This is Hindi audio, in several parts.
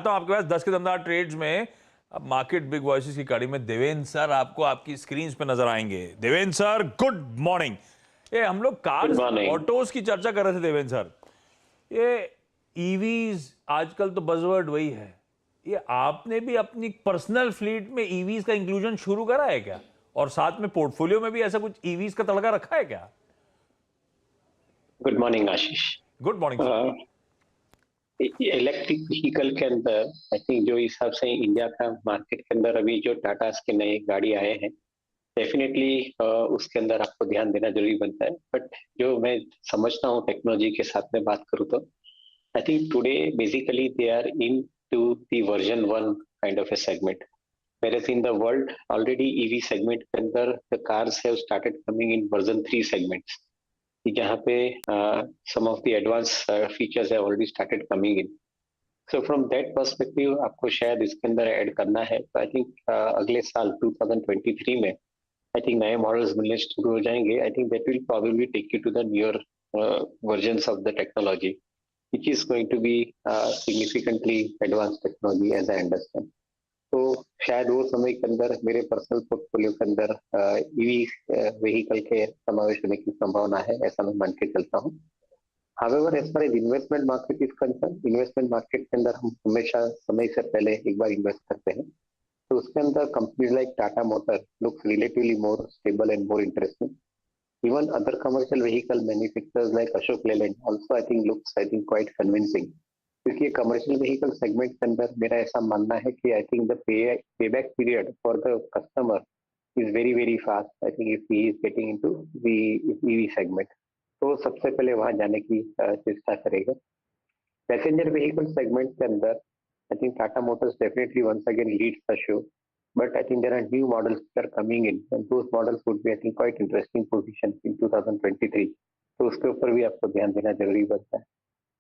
आता हूं आपके पास 10 के दमदार ट्रेड्स में। अब मार्केट बिग वॉइसेस की कड़ी में देवेंद्र सर आपको आपकी स्क्रीन पे नजर आएंगे। Devendra sir good morning. ये हम लोग गुड कार्स मॉर्निंग। ऑटोज की चर्चा कर रहे थे देवेंद्र सर। ये ईवीज आजकल तो बजवर्ड वही है। ये आपने भी अपनी पर्सनल फ्लीट में ईवीज का इंक्लूजन शुरू करा है क्या, और साथ में पोर्टफोलियो में भी ऐसा कुछ ईवीज का तड़का रखा है क्या? Good morning Ashish. Good morning sir. Electric vehicle के अंदर आई थिंक जो हिसाब से इंडिया का मार्केट के अंदर अभी जो टाटा के नए गाड़ी आए हैं, डेफिनेटली उसके अंदर आपको ध्यान देना जरूरी बनता है। बट जो मैं समझता हूँ टेक्नोलॉजी के साथ में बात करूँ तो I think today basically they are into the version 1 kind of a segment, whereas in the world already EV segment के अंदर the cars have started coming in version 3 segments, जहाँ पे some of the advanced features have already started coming in. So from that perspective आपको शायद इसके अंदर ऐड करना है। तो आई थिंक अगले साल 2023 में आई थिंक नए मॉडल्स मिलने शुरू हो जाएंगे। I think that will probably take you to the newer versions of the technology, which is going to be significantly advanced technology as I understand. तो शायद वो समय के अंदर मेरे पर्सनल पोर्टफोलियो के अंदर ईवी व्हीकल के समावेश होने की संभावना है, ऐसा मैं मान के चलता हूँ। However, as far as investment market is concerned, investment market के अंदर हम हमेशा समय से पहले एक बार इन्वेस्ट करते हैं, तो उसके अंदर companies like Tata motor looks relatively more stable and more interesting. Even other commercial vehicle manufacturers like Ashok Leyland also I think quite convincing. क्योंकि कमर्शियल व्हीकल सेगमेंट के अंदर मेरा ऐसा मानना है कि I think the payback period for the customer is very very fast. I think if he is getting into the EV segment, तो सबसे पहले वहां जाने की चेष्टा करेगा। पैसेंजर व्हीकल सेगमेंट के अंदर I think Tata Motors definitely once again leads the show, but I think there are new models that are coming in and those models would be I think quite interesting position in 2023। तो उसके ऊपर भी आपको ध्यान देना जरूरी बनता है।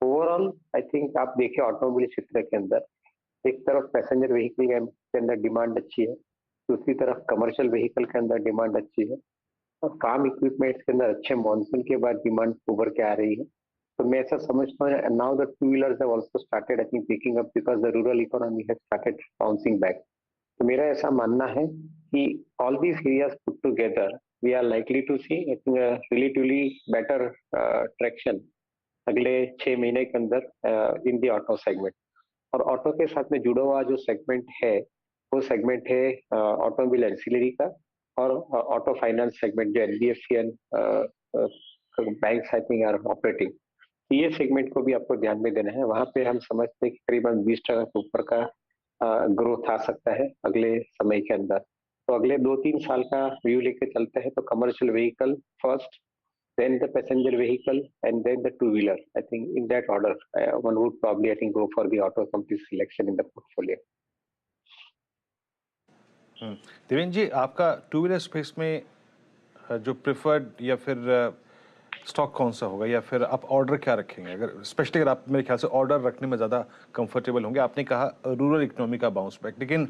ओवरऑल आई थिंक आप देखिए ऑटोमोबाइल क्षेत्र के अंदर एक तरफ पैसेंजर व्हीकल के अंदर डिमांड अच्छी है, दूसरी तरफ कमर्शियल व्हीकल के अंदर डिमांड अच्छी है, और फार्म इक्विपमेंट्स के अंदर अच्छे मॉनसून के बाद डिमांड उभर के आ रही है। तो मैं ऐसा समझता हूँ now the two wheelers have also started I think picking up because the rural economy has started bouncing back. तो मेरा ऐसा मानना है कि all these areas put together we are likely to see I think relatively better traction अगले 6 महीने के अंदर इन दी ऑटो सेगमेंट। और ऑटो के साथ में जुड़ा हुआ जो सेगमेंट है वो सेगमेंट है ऑटोमोबाइल एंसिलरी का और ऑटो फाइनेंस सेगमेंट जो NBFC and banks I think are operating. ये सेगमेंट को भी आपको ध्यान में देना है। वहां पे हम समझते हैं कि करीबन 20% के ऊपर का ग्रोथ आ सकता है अगले समय के अंदर। तो अगले 2-3 साल का व्यू लेके चलते हैं तो commercial vehicle first, then the passenger vehicle, and then the two-wheeler. I think in that order, one would probably, I think, go for the auto company selection in the portfolio. Devendra ji, आपका टू व्हीलर स्पेस में जो प्रेफर्ड या फिर स्टॉक कौन सा होगा, या फिर आप ऑर्डर क्या रखेंगे? अगर स्पेशली अगर आप मेरे ख्याल से ऑर्डर रखने में ज़्यादा कंफर्टेबल होंगे। आपने कहा रूरल इकोनॉमी का बाउंस बैक, लेकिन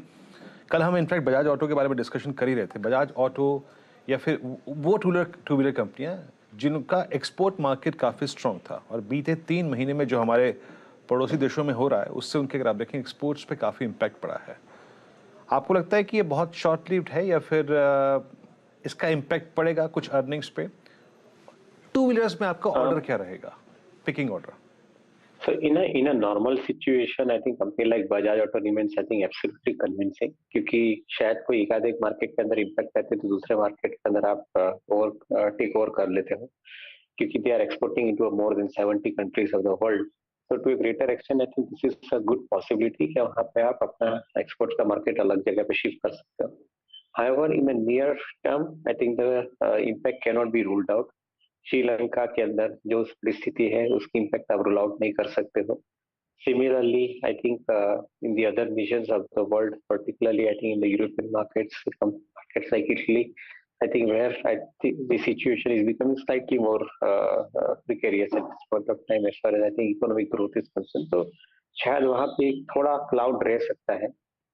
कल हम इनफैक्ट बजाज ऑटो के बारे में डिस्कशन कर ही रहे थे। बजाज ऑटो या फिर वो टू व्हीलर कंपनियाँ जिनका एक्सपोर्ट मार्केट काफ़ी स्ट्रॉन्ग था, और बीते 3 महीने में जो हमारे पड़ोसी देशों में हो रहा है उससे उनके अगर आप देखें एक्सपोर्ट्स पे काफ़ी इम्पैक्ट पड़ा है। आपको लगता है कि ये बहुत शॉर्ट लिव्ड है, या फिर इसका इम्पैक्ट पड़ेगा कुछ अर्निंग्स पे? टू व्हीलर्स में आपका ऑर्डर क्या रहेगा, picking order? So in a normal situation, I think company like Bajaj Auto remains I think absolutely convincing, क्योंकि शायद कोई एक मार्केट के अंदर इम्पैक्ट आते तो दूसरे मार्केट के अंदर आप टेक ओवर कर लेते हो, क्योंकि they are exporting into more than 70 countries of the world. So to a greater extent, I think this is a good possibility कि वहाँ पे आप अपना एक्सपोर्ट का मार्केट अलग जगह पे शिफ्ट कर सकते हो। However, in the near term, I think the impact cannot be ruled out. Sri Lanka के अंदर जो परिस्थिति है उसकी इम्पैक्ट आप रूल आउट नहीं कर सकते हो। Similarly, I think in the other regions of the world, particularly I think in the European markets, markets like Italy, I think where I think the situation is becoming slightly more precarious at this point of time as far as I think economic growth is concerned. तो शायद वहाँ पे थोड़ा क्लाउड रह सकता है।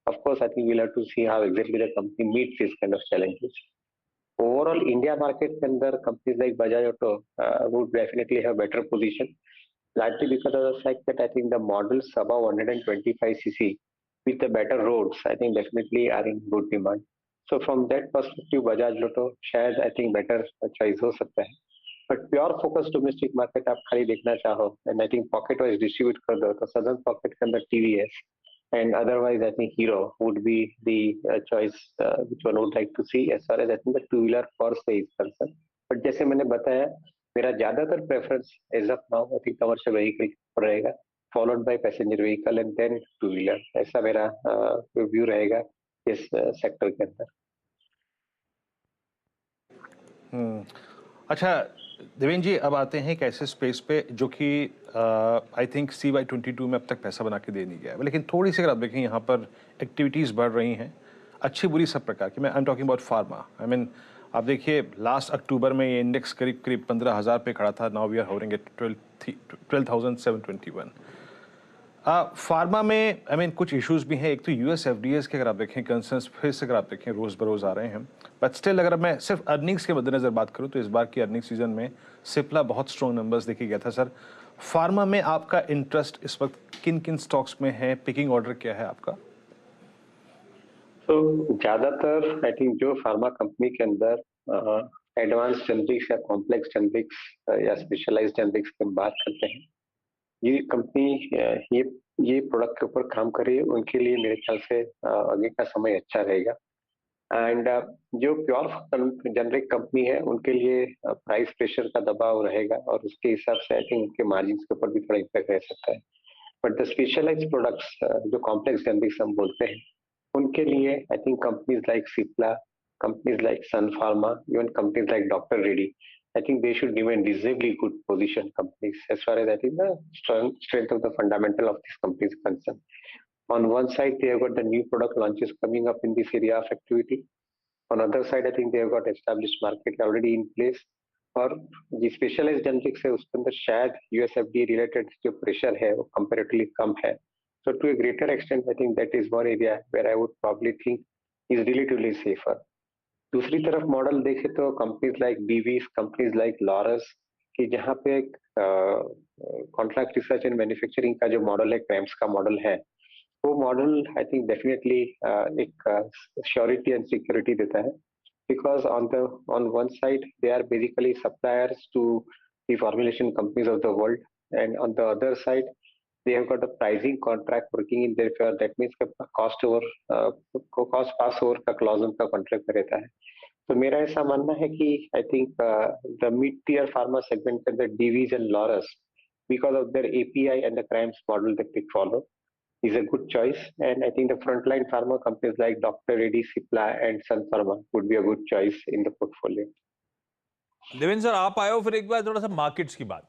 Of course, I think we'll have to see how exactly the company meets these kind of challenges. Overall, India market के अंदर companies like Bajaj Auto would definitely have better position, largely because of the fact that I think the models above 125cc with the better roads, I think definitely are in good demand. So from that perspective, Bajaj Lotto शायद I think better choice हो सकता है. But pure focus domestic market आप खाली देखना चाहो, and I think pocket wise distribute कर दो, तो southern pocket के अंदर TVS and otherwise I think Hero would be the choice which one would like to see as far as I think the two wheeler per se is concerned. But जैसे मैंने बताया, मेरा ज्यादातर preference as of now I think commercial vehicle पर रहेगा, followed by passenger vehicle and then two wheeler. ऐसा मेरा व्यू रहेगा इस सेक्टर के अंदर. अच्छा देवेंद्र जी, अब आते हैं एक ऐसे स्पेस पे जो कि आई थिंक CY22 में अब तक पैसा बना के दे नहीं गया है, लेकिन थोड़ी सी अगर आप देखें यहाँ पर एक्टिविटीज़ बढ़ रही हैं, अच्छी बुरी सब प्रकार की. मैं I am talking about pharma. I mean आप देखिए लास्ट अक्टूबर में ये इंडेक्स करीब 15,000 पे खड़ा था. Now we are hovering at 12,721. Pharma में आई मीन कुछ इश्यूज भी हैं. एक तो US FDAs के अगर आप देखें कंसर्न्स फिर से अगर आप देखें रोज़ बरोज़ आ रहे हैं. बट स्टिल अगर मैं सिर्फ अर्निंग्स के मद्देनज़र बात करूं तो इस बार की अर्निंग सीजन में सिप्ला बहुत स्ट्रॉन्ग नंबर्स देखे गया था. सर, फार्मा में आपका इंटरेस्ट इस वक्त किन किन स्टॉक्स में है? पिकिंग ऑर्डर क्या है आपका? तो ज्यादातर आई थिंक जो फार्मा कंपनी के अंदर एडवांस जेनरिक्स या कॉम्प्लेक्स जेनरिक्स या स्पेशलाइज्ड जेनरिक्स की बात करते हैं, ये कंपनी ये प्रोडक्ट के ऊपर काम करे, उनके लिए मेरे ख्याल से आगे का समय अच्छा रहेगा. एंड जो प्योर जेनरिक कंपनी है उनके लिए प्राइस प्रेशर का दबाव रहेगा और उसके हिसाब से आई थिंक उनके मार्जिन के ऊपर भी थोड़ा इम्पैक्ट रह सकता है. बट द स्पेशलाइज्ड प्रोडक्ट्स जो कॉम्प्लेक्स जेनरिक्स हम बोलते हैं, उनके लिए I think companies like Cipla, companies like Sun Pharma, even companies like doctor Reddy, I think they should remain reasonably good position companies as far as I think the strength of the fundamental of these companies is concerned. On one side, they have got the new product launches coming up in this area of activity. On other side, I think they have got established market already in place. और जो स्पेशलाइज्ड जेनरिक्स है उसके अंदर शायद US FDA रिलेटेड जो प्रेशर है वो कंपैरेटिवली कम है. So to a greater extent, I think that is one area where I would probably think is relatively safer. दूसरी तरफ मॉडल देखे तो कंपनीज लाइक बीवीज, कंपनीज लाइक लॉरस कि जहाँ पे कॉन्ट्रैक्ट रिसर्च एंड मैन्युफैक्चरिंग का जो मॉडल है, क्रैम्स का मॉडल है, वो मॉडल आई थिंक डेफिनेटली एक श्योरिटी एंड सिक्योरिटी देता है. Because on one side they are basically suppliers to the formulation companies of the world, and on the other side they have got a pricing contract working in their favor. That means cost pass over का clause उनका contract में रहता है. तो मेरा ऐसा मानना है कि I think the mid tier pharma segment के अंदर DVs and Laurus, because of their API and the CRAMS model that they follow, is a good choice. And I think the frontline pharma companies like Dr. Reddy, Cipla and Sun Pharma would be a good choice in the portfolio. Devendra sir, आप आए हो, फिर एक बार थोड़ा सा मार्केट्स की बात.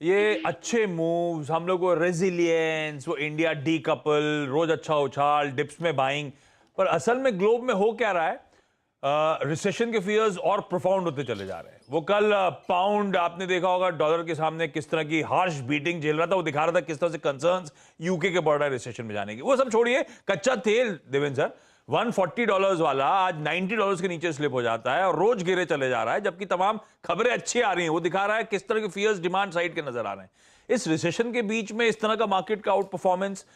ये अच्छे मूव्स, हम लोग को रेजिलियंस, वो इंडिया डी कपल, रोज अच्छा उछाल, डिप्स में बाइंग, पर असल में ग्लोब में हो क्या रहा है? रिसेशन के फियर्स और प्रोफाउंड होते चले जा रहे हैं. वो कल पाउंड आपने देखा होगा डॉलर के सामने किस तरह की हार्श बीटिंग झेल रहा था. वो दिखा रहा था किस तरह से कंसर्न्स यूके के बढ़ रहा है रिसेशन में जाने की. वो सब छोड़िए, कच्चा तेल देवेंद्र सर $140 वाला आज $90 के नीचे स्लिप हो जाता है और रोज गिरे चले जा रहा है, जबकि तमाम खबरें अच्छी आ रही हैं. वो दिखा रहा है किस तरह के फियर्स डिमांड साइड के नजर आ रहे हैं. इस रिसेशन के बीच में इस तरह का मार्केट का आउट परफॉर्मेंस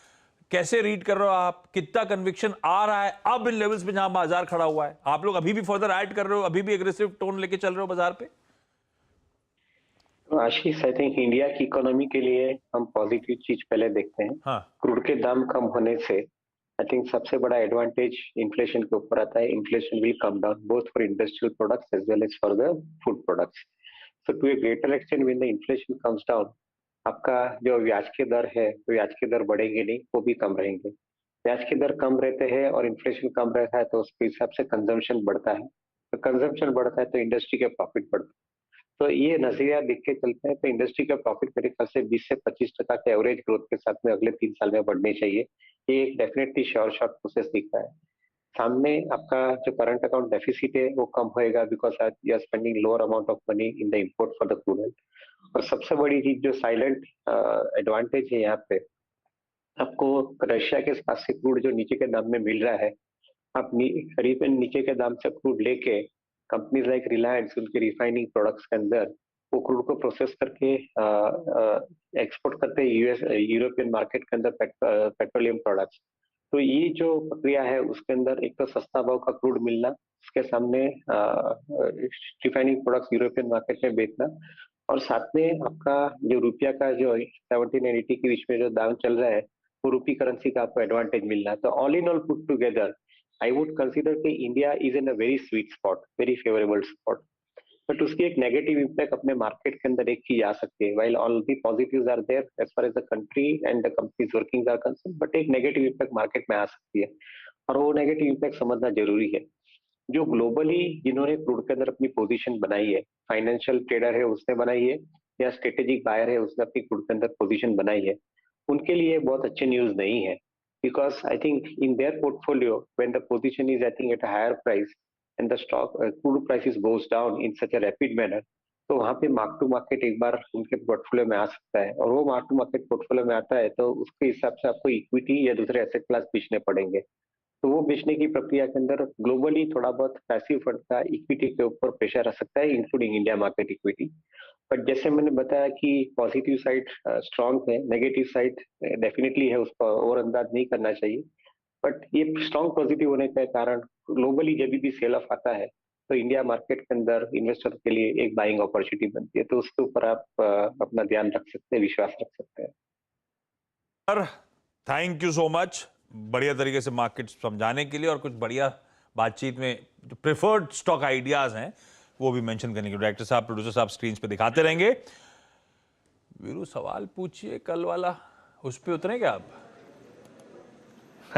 कैसे रीड कर रहे हो आप? कितना कन्विक्शन आ रहा है अब इन लेवल्स पे जहां बाजार खड़ा हुआ है? आप लोग अभी भी फर्दर ऐड कर रहे हो, अभी भी एग्रेसिव टोन लेके चल रहे हो बाजार पे? आशीष, आई थिंक इंडिया की इकोनॉमी के लिए हम पॉजिटिव चीज पहले देखते हैं. हाँ. क्रूड के दाम कम होने से आई थिंक सबसे बड़ा एडवांटेज इन्फ्लेशन के ऊपर आता है. Inflation will come down both for industrial products as well as for the food products. So to a greater extent when the inflation comes down, आपका जो ब्याज के दर है, तो ब्याज के दर बढ़ेंगे नहीं, वो भी कम रहेंगे. ब्याज के दर कम रहते हैं और इन्फ्लेशन कम रहता है तो उसके हिसाब से कंजम्पशन बढ़ता है. तो कंजम्पशन बढ़ता है तो इंडस्ट्री का प्रॉफिट बढ़ता है. तो ये नजरिया देख के चलते हैं तो इंडस्ट्री का प्रॉफिट मेरे ख्याल से 20 से 25% के एवरेज ग्रोथ के साथ में अगले 3 साल में बढ़ने चाहिए. ये एक डेफिनेटली श्योर शॉट प्रोसेस दिख रहा है. सामने आपका जो करंट अकाउंट डेफिसिट है वो कम होएगा because you are spending lower amount of money in the import for the crude oil. और सबसे बड़ी चीज जो साइलेंट एडवांटेज है यहाँ पे, आपको रशिया के पास से क्रूड जो नीचे के दाम में मिल रहा है, आप करीबन नीचे के दाम से क्रूड लेके कंपनीज लाइक रिलायंस उनके रिफाइनिंग प्रोडक्ट्स के अंदर वो क्रूड को प्रोसेस करके एक्सपोर्ट करते हैं यूएस यूरोपियन मार्केट के अंदर पेट्रोलियम प्रोडक्ट्स। तो ये जो प्रक्रिया है उसके अंदर एक तो सस्ता भाव का क्रूड मिलना, उसके सामने रिफाइनिंग प्रोडक्ट्स यूरोपियन मार्केट में बेचना, और साथ में आपका जो रुपया का जो 70 और 80 के बीच में जो दाम चल रहा है, वो रूपी करेंसी का आपको एडवांटेज मिल रहा है। तो all in all put together I would consider कि India is in a very sweet spot, very favourable spot. But उसकी एक नेगेटिव इम्पैक्ट अपने मार्केट के अंदर एक चीज आ सकती है, while all the positives are there as far as the country and the companies working are concern, but एक नेगेटिव इम्पैक्ट मार्केट में आ सकती है, और वो नेगेटिव इम्पैक्ट समझना जरूरी है। जो ग्लोबली जिन्होंने क्रूड के अंदर अपनी पोजीशन बनाई है, फाइनेंशियल ट्रेडर है उसने बनाई है, या स्ट्रेटेजिक बायर है उसने अपनी क्रूड के अंदर पोजीशन बनाई है, उनके लिए बहुत अच्छे न्यूज नहीं है, because I think in their portfolio, when the position is I think at a higher price and the stock crude prices goes down in such a rapid manner, तो वहाँ पे मार्क टू मार्केट एक बार उनके पोर्टफोलियो में आ सकता है, और वो मार्क टू मार्केट पोर्टफोलियो में आता है तो उसके हिसाब से आपको इक्विटी या दूसरे एसेट क्लास बेचने पड़ेंगे। तो वो बेचने की प्रक्रिया के अंदर ग्लोबली थोड़ा बहुत पैसिव फंड का इक्विटी के ऊपर प्रेशर आ सकता है, including India market equity. But जैसे मैंने बताया कि पॉजिटिव साइड स्ट्रांग है, नेगेटिव साइड डेफिनेटली है, उसका ओवर अंदाज नहीं करना चाहिए। बट ये स्ट्रांग पॉजिटिव होने के कारण ग्लोबली जब भी सेल ऑफ आता है तो इंडिया मार्केट के अंदर इन्वेस्टर के लिए एक बाइंग अपॉर्चुनिटी बनती है, तो उसके ऊपर आप अपना ध्यान रख सकते हैं, विश्वास रख सकते हैं। Sir thank you so much, बढ़िया तरीके से मार्केट समझाने के लिए और कुछ बढ़िया बातचीत में जो प्रेफर्ड स्टॉक आइडियाज हैं वो भी मेंशन करने के लिए। डायरेक्टर साहब, प्रोड्यूसर साहब स्क्रीन पे दिखाते रहेंगे। वीरू सवाल पूछिए कल वाला, उस पर उतरे क्या आप?